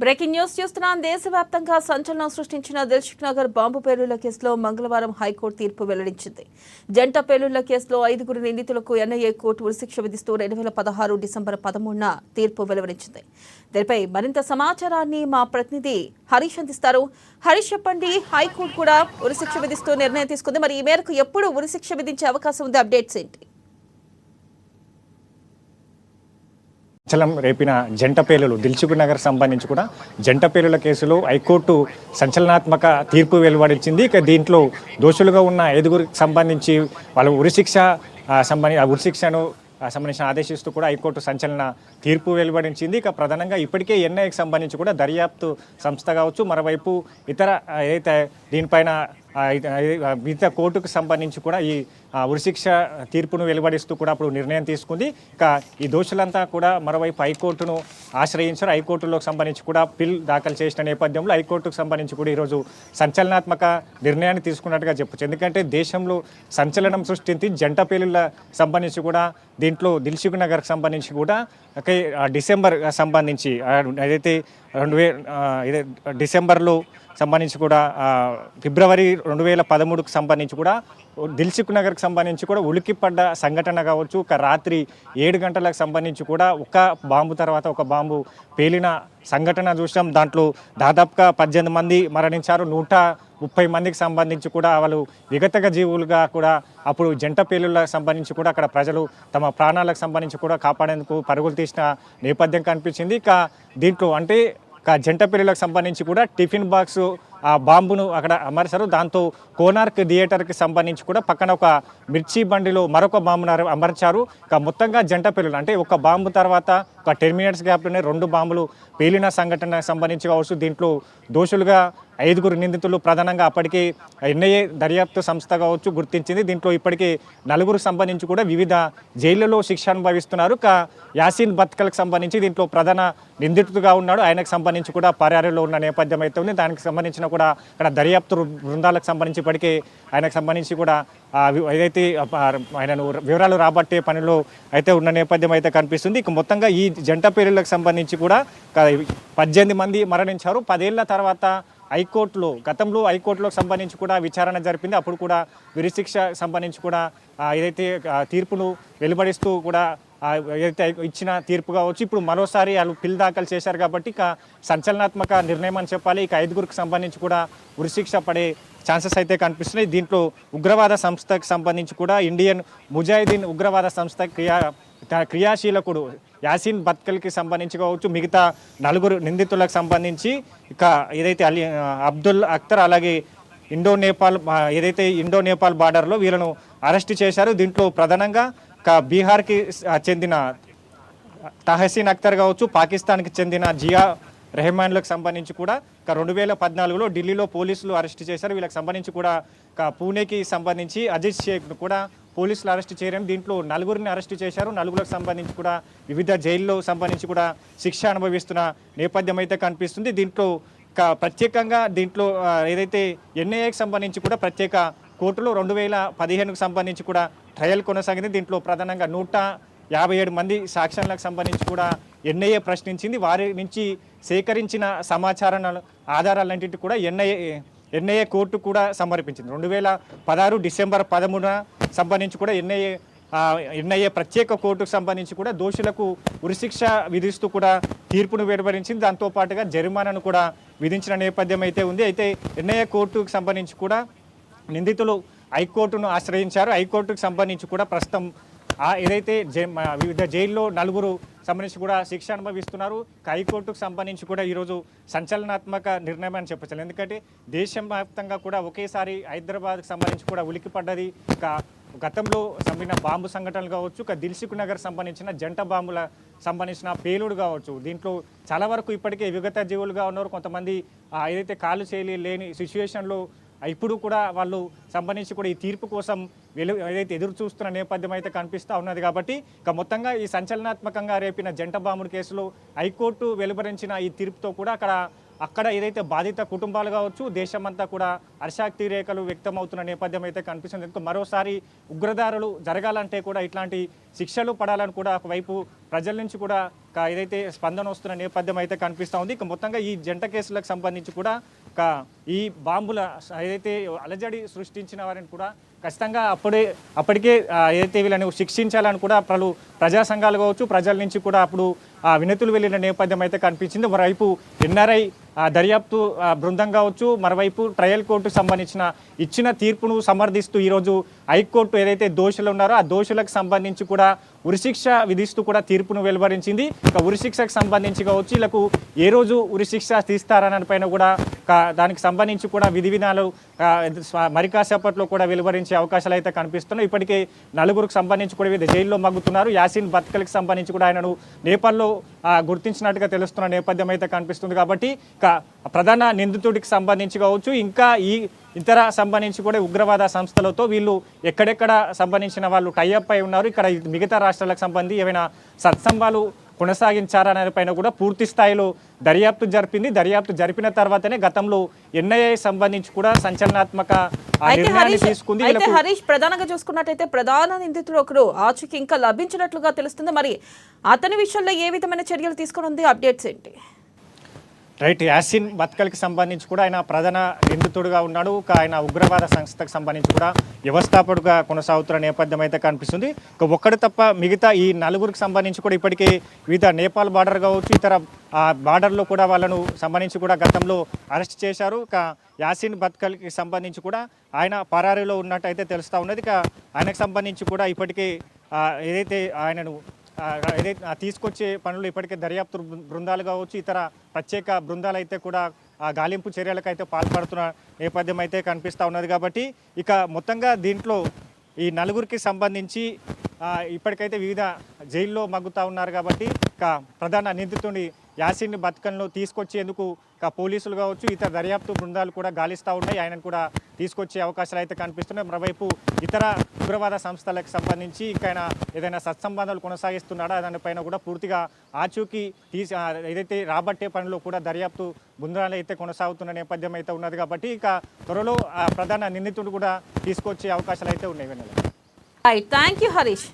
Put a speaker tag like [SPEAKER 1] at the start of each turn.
[SPEAKER 1] Breaking news చూస్తున్నాం. దేశవ్యాప్తంగా సంచలనం సృష్టించిన దిల్సుఖ్ నగర్ బాంబు పేలుళ్ల కేసులో మంగళవారం హైకోర్టు తీర్పు వెల్లడించింది. జంట పేలుళ్ల కేసులో 5 నిందితులకు ఎన్ఐఏ కోర్టు ఉరిశిక్ష విధిస్తూ 2016 డిసెంబర్ 13న తీర్పు వెలువరించింది. దీనిపై మరింత సమాచారాన్ని మా ప్రతినిధి హరీష్ అందిస్తారు. హరీష్, చెప్పండి, హైకోర్టు కూడా ఉరిశిక్ష విధిస్తూ నిర్ణయం తీసుకుంది. మరి ఈ మేరకు ఎప్పుడు ఉరిశిక్ష విధించే అవకాశం ఉంది? అప్డేట్స్ ఏంటి?
[SPEAKER 2] సంచలనం రేపిన జంట పేలులు దిల్సుఖ్ నగర్ సంబంధించి కూడా జంట పేలుల కేసులో హైకోర్టు సంచలనాత్మక తీర్పు వెలువడించింది. ఇక దీంట్లో దోషులుగా ఉన్న 5 సంబంధించి వాళ్ళ ఉరిశిక్షను సంబంధించిన ఆదేశిస్తూ కూడా హైకోర్టు సంచలన తీర్పు వెలువడించింది. ఇక ప్రధానంగా ఇప్పటికే ఎన్ఐఏకి సంబంధించి కూడా దర్యాప్తు సంస్థ కావచ్చు, మరోవైపు ఇతర ఏదైతే దీనిపైన మిగతా కోర్టుకు సంబంధించి కూడా ఈ ఉరిశిక్ష తీర్పును వెలువడిస్తూ కూడా అప్పుడు నిర్ణయం తీసుకుంది. ఇక ఈ దోషులంతా కూడా మరోవైపు హైకోర్టును ఆశ్రయించారు. హైకోర్టులోకి సంబంధించి కూడా పిల్ దాఖలు చేసిన నేపథ్యంలో హైకోర్టుకు సంబంధించి కూడా ఈరోజు సంచలనాత్మక నిర్ణయాన్ని తీసుకున్నట్టుగా చెప్పొచ్చు. ఎందుకంటే దేశంలో సంచలనం సృష్టించి జంట పేలుళ్ళ సంబంధించి కూడా దీంట్లో దిల్సుఖ్ నగర్కి సంబంధించి కూడా డిసెంబర్ సంబంధించి ఏదైతే డిసెంబర్లో సంబంధించి కూడా ఫిబ్రవరి 2013కు సంబంధించి కూడా దిల్సుఖ్ నగర్కి సంబంధించి కూడా ఉలిక్కిపడ్డ సంఘటన కావచ్చు. ఒక రాత్రి 7 గంటలకు సంబంధించి కూడా ఒక బాంబు తర్వాత ఒక బాంబు పేలిన సంఘటన చూసాం. దాంట్లో దాదాపుగా 18 మంది మరణించారు. 130 మందికి సంబంధించి కూడా వాళ్ళు విగతక జీవులుగా కూడా అప్పుడు జంట పేలుళ్ళకు సంబంధించి కూడా అక్కడ ప్రజలు తమ ప్రాణాలకు సంబంధించి కూడా కాపాడేందుకు పరుగులు తీసిన నేపథ్యం కనిపించింది. ఇక దీంట్లో అంటే జంట పేలులకు సంబంధించి కూడా టిఫిన్ బాక్స్ ఆ బాంబును అక్కడ అమర్చారు. దాంతో కోనార్క్ థియేటర్కి సంబంధించి కూడా పక్కన ఒక మిర్చి బండిలో మరొక బాంబును అమర్చారు. ఇక మొత్తంగా జంట పేలులు అంటే ఒక బాంబు తర్వాత ఒక 10 మినిట్స్ గ్యాప్లోనే 2 బాంబులు పేలిన సంఘటనకు సంబంధించి కావచ్చు. దీంట్లో దోషులుగా 5 నిందితులు ప్రధానంగా అప్పటికే ఎన్ఐఏ దర్యాప్తు సంస్థ కావచ్చు గుర్తించింది. దీంట్లో ఇప్పటికీ 4 సంబంధించి కూడా వివిధ జైళ్లలో శిక్ష అనుభవిస్తున్నారు. యాసిన్ బత్కల్కి సంబంధించి దీంట్లో ప్రధాన నిందితుడుగా ఉన్నాడు. ఆయనకు సంబంధించి కూడా పరారీలో ఉన్న నేపథ్యం అయితే ఉంది. దానికి సంబంధించిన కూడా అక్కడ దర్యాప్తు బృందాలకు సంబంధించి ఇప్పటికే ఆయనకు సంబంధించి కూడా ఏదైతే ఆయనను వివరాలు రాబట్టే పనిలో అయితే ఉన్న నేపథ్యం అయితే కనిపిస్తుంది. ఇక మొత్తంగా ఈ జంట పేలులకు సంబంధించి కూడా 18 మంది మరణించారు. 10 ఏళ్ల తర్వాత గతంలో హైకోర్టులోకి సంబంధించి కూడా విచారణ జరిపింది. అప్పుడు కూడా ఉరిశిక్ష సంబంధించి కూడా ఏదైతే తీర్పును వెలువడిస్తూ కూడా ఏదైతే ఇచ్చిన తీర్పు కావచ్చు. ఇప్పుడు మరోసారి వాళ్ళు పిల్ దాఖలు చేశారు కాబట్టి ఇక సంచలనాత్మక నిర్ణయం అని చెప్పాలి. ఇక 5 సంబంధించి కూడా ఉరిశిక్ష పడే ఛాన్సెస్ అయితే కనిపిస్తున్నాయి. దీంట్లో ఉగ్రవాద సంస్థకు సంబంధించి కూడా ఇండియన్ ముజాహిదీన్ ఉగ్రవాద సంస్థ క్రియాశీలకుడు యాసిన్ బత్కల్కి సంబంధించి కావచ్చు, మిగతా 4 నిందితులకు సంబంధించి ఇక ఏదైతే అబ్దుల్ అఖ్తర్ అలాగే ఇండో నేపాల్ బార్డర్లో వీళ్ళను అరెస్ట్ చేశారు. దీంట్లో ప్రధానంగా బీహార్కి చెందిన తహసీన్ అఖ్తర్ కావచ్చు, పాకిస్తాన్కి చెందిన జియా రెహమాన్లకు సంబంధించి కూడా 2014లో ఢిల్లీలో పోలీసులు అరెస్ట్ చేశారు. వీళ్ళకి సంబంధించి కూడా పూణేకి సంబంధించి అజిత్ షేక్ను కూడా పోలీసులు అరెస్ట్ చేయడం. దీంట్లో 4 అరెస్ట్ చేశారు. 4 సంబంధించి కూడా వివిధ జైల్లో సంబంధించి కూడా శిక్ష అనుభవిస్తున్న నేపథ్యం అయితే కనిపిస్తుంది. దీంట్లో ప్రత్యేకంగా దీంట్లో ఏదైతే ఎన్ఐఏకి సంబంధించి కూడా ప్రత్యేక కోర్టులో 2015కు సంబంధించి కూడా ట్రయల్ కొనసాగింది. దీంట్లో ప్రధానంగా 157 మంది సాక్ష్యాలకు సంబంధించి కూడా ఎన్ఐఏ ప్రశ్నించింది. వారి నుంచి సేకరించిన సమాచారాల ఆధారాలన్నింటినీ కూడా ఎన్ఐఏ కోర్టు కూడా సమర్పించింది. 2016 డిసెంబర్ 13న సంబంధించి కూడా ఎన్ఐఏ ప్రత్యేక కోర్టుకు సంబంధించి కూడా దోషులకు ఉరిశిక్ష విధిస్తూ కూడా తీర్పును వెలువరించింది. దాంతోపాటుగా జరిమానాను కూడా విధించిన నేపథ్యం అయితే ఉంది. అయితే ఎన్ఐఏ కోర్టుకు సంబంధించి కూడా నిందితులు హైకోర్టును ఆశ్రయించారు. హైకోర్టుకు సంబంధించి కూడా ప్రస్తుతం ఏదైతే వివిధ జైల్లో 4 సంబంధించి కూడా శిక్ష అనుభవిస్తున్నారు. హైకోర్టుకు సంబంధించి కూడా ఈరోజు సంచలనాత్మక నిర్ణయం అని చెప్పచ్చు. ఎందుకంటే దేశవ్యాప్తంగా కూడా ఒకేసారి హైదరాబాద్కి సంబంధించి కూడా ఉలిక్కిపడ్డది. గతంలో సంబంధించిన బాంబు సంఘటనలు కావచ్చు, దిల్సుఖ్ నగర్ సంబంధించిన జంట బాంబుల సంబంధించిన పేలుడు కావచ్చు. దీంట్లో చాలా వరకు ఇప్పటికే విగత జీవులుగా ఉన్నారు. కొంతమంది ఏదైతే కాలు చేయలేని సిచ్యువేషన్లో ఇప్పుడు కూడా వాళ్ళు సంబంధించి కూడా ఈ తీర్పు కోసం ఏదైతే ఎదురు చూస్తున్న నేపథ్యం అయితే కనిపిస్తూ ఉన్నది. కాబట్టి ఇక మొత్తంగా ఈ సంచలనాత్మకంగా రేపిన జంట బాంబుల కేసులో హైకోర్టు వెలువరించిన ఈ తీర్పుతో కూడా అక్కడ అక్కడ ఏదైతే బాధిత కుటుంబాలు కావచ్చు దేశమంతా కూడా హర్షాక్తి రేఖలు వ్యక్తమవుతున్న నేపథ్యం అయితే కనిపిస్తుంది. ఎందుకు మరోసారి ఉగ్రదారులు జరగాలంటే కూడా ఇట్లాంటి శిక్షలు పడాలని కూడా ఒకవైపు ప్రజల నుంచి కూడా ఏదైతే స్పందన వస్తున్న నేపథ్యం అయితే కనిపిస్తూ ఉంది. ఇక మొత్తంగా ఈ జంట కేసులకు సంబంధించి కూడా ఈ బాంబుల ఏదైతే అలజడి సృష్టించిన వారిని కూడా ఖచ్చితంగా అప్పటికే ఏదైతే వీళ్ళని శిక్షించాలని కూడా ప్రజా సంఘాలు కావచ్చు ప్రజల నుంచి కూడా అప్పుడు వినతులు వెళ్ళిన నేపథ్యం అయితే కనిపించింది. మరోవైపు ఎన్ఆర్ఐ దర్యాప్తు బృందం కావచ్చు, మరోవైపు ట్రయల్ కోర్టుకు సంబంధించిన ఇచ్చిన తీర్పును సమర్థిస్తూ ఈరోజు హైకోర్టు ఏదైతే దోషులు ఉన్నారో ఆ దోషులకు సంబంధించి కూడా ఉరిశిక్ష విధిస్తూ కూడా తీర్పును వెలువరించింది. ఇక ఉరిశిక్షకు సంబంధించి కావచ్చు వీళ్ళకు ఏ రోజు ఉరిశిక్ష తీస్తారని పైన కూడా దానికి సంబంధించి కూడా విధి విధానాలు మరి కాసేపట్లో కూడా వెలువరించే అవకాశాలు అయితే కనిపిస్తున్నాయి. ఇప్పటికే నలుగురికి సంబంధించి కూడా వివిధ జైల్లో మగ్గుతున్నారు. యాసిన్ బత్కల్కి సంబంధించి కూడా ఆయనను నేపాల్లో గుర్తించినట్టుగా తెలుస్తున్న నేపథ్యం అయితే కనిపిస్తుంది. కాబట్టి ప్రధాన నిందితుడికి సంబంధించి కావచ్చు ఇంకా ఈ ఇతర సంబంధించి కూడా ఉగ్రవాద సంస్థలతో వీళ్ళు ఎక్కడెక్కడ సంబంధించిన వాళ్ళు టైఅప్ అయి ఉన్నారు, ఇక్కడ మిగతా రాష్ట్రాలకు సంబంధించి ఏమైనా సత్సంబాలు కొనసాగించారనే పైన కూడా పూర్తి స్థాయిలో దర్యాప్తు జరిపిన తర్వాతనే గతంలో ఎన్ఐఏ సంబంధించి కూడా సంచలనాత్మక నిర్ణయాన్ని తీసుకుంది.
[SPEAKER 1] అయితే హరీష్, ప్రధానంగా చూసుకున్నట్టయితే ప్రధాన నిందితుడు ఒకరు ఆచూకీ ఇంకా లభించినట్లుగా తెలుస్తుంది. మరి అతని విషయంలో ఏ విధమైన చర్యలు తీసుకుని అప్డేట్స్ ఏంటి?
[SPEAKER 2] రైట్, యాసిన్ బత్కల్కి సంబంధించి కూడా ఆయన ప్రధాన నిందితుడుగా ఉన్నాడు. ఆయన ఉగ్రవాద సంస్థకు సంబంధించి కూడా వ్యవస్థాపకుడుగా కొనసాగుతున్న నేపథ్యం అయితే కనిపిస్తుంది. ఒక్కడు తప్ప మిగతా ఈ నలుగురికి సంబంధించి కూడా ఇప్పటికే వివిధ నేపాల్ బార్డర్ కావచ్చు ఇతర బార్డర్లో కూడా వాళ్ళను సంబంధించి కూడా గతంలో అరెస్ట్ చేశారు. యాసిన్ బత్కల్కి సంబంధించి కూడా ఆయన పరారీలో ఉన్నట్టయితే తెలుస్తూ ఉన్నది. ఆయనకు సంబంధించి కూడా ఇప్పటికే ఏదైతే ఆయనను తీసుకొచ్చే పనులు ఇప్పటికే దర్యాప్తు బృందాలు కావచ్చు ఇతర ప్రత్యేక బృందాలు అయితే కూడా గాలింపు చర్యలకు అయితే పాల్పడుతున్న నేపథ్యం అయితే కనిపిస్తూ ఉన్నది. కాబట్టి ఇక మొత్తంగా దీంట్లో ఈ నలుగురికి సంబంధించి ఇప్పటికైతే వివిధ జైల్లో మగ్గుతూ ఉన్నారు. కాబట్టి ప్రధాన నిందితుడిని యాసిన్ బత్కల్ను తీసుకొచ్చేందుకు పోలీసులు కావచ్చు ఇతర దర్యాప్తు బృందాలు కూడా గాలిస్తూ ఉన్నాయి. ఆయనను కూడా తీసుకొచ్చే అవకాశాలు అయితే కనిపిస్తున్నాయి. మరోవైపు ఇతర ఉగ్రవాద సంస్థలకు సంబంధించి ఇంకా ఏదైనా సత్సంబంధాలు కొనసాగిస్తున్నాడా దానిపైన కూడా పూర్తిగా ఆచూకీ ఏదైతే రాబట్టే పనిలో కూడా దర్యాప్తు బృందాలు అయితే కొనసాగుతున్న నేపథ్యం అయితే ఉన్నది. కాబట్టి త్వరలో ప్రధాన నిందితుడు కూడా తీసుకొచ్చే అవకాశాలు అయితే ఉన్నాయి.
[SPEAKER 1] Thank you Harish.